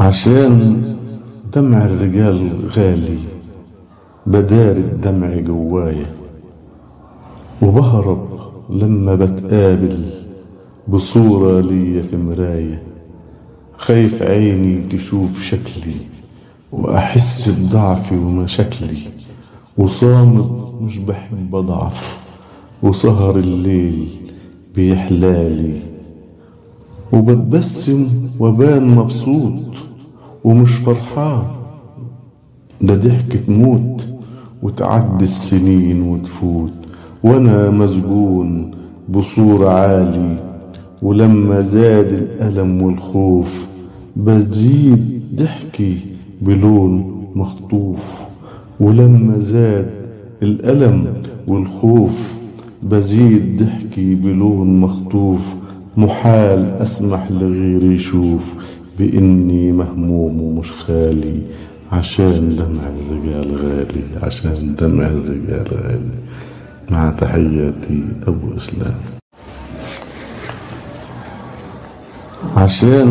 عشان دمع الرجال غالي، بدار الدمع جوايا، وبهرب لما بتقابل بصورة ليا في مراية. خايف عيني تشوف شكلي وأحس بضعفي ومشاكلي، وصامد مش بحب أضعف، وسهر الليل بيحلالي، وبتبسم وبان مبسوط ومش فرحان. ده ضحكة موت وتعدي السنين وتفوت، وانا مسجون بصورة عالي. ولما زاد الألم والخوف بزيد ضحكي بلون مخطوف. ولما زاد الألم والخوف بزيد ضحكي بلون مخطوف. محال أسمح لغيري يشوف بإني مهموم ومش خالي، عشان دمع الرجال غالي، عشان دمع الرجال غالي. مع تحياتي أبو إسلام. عشان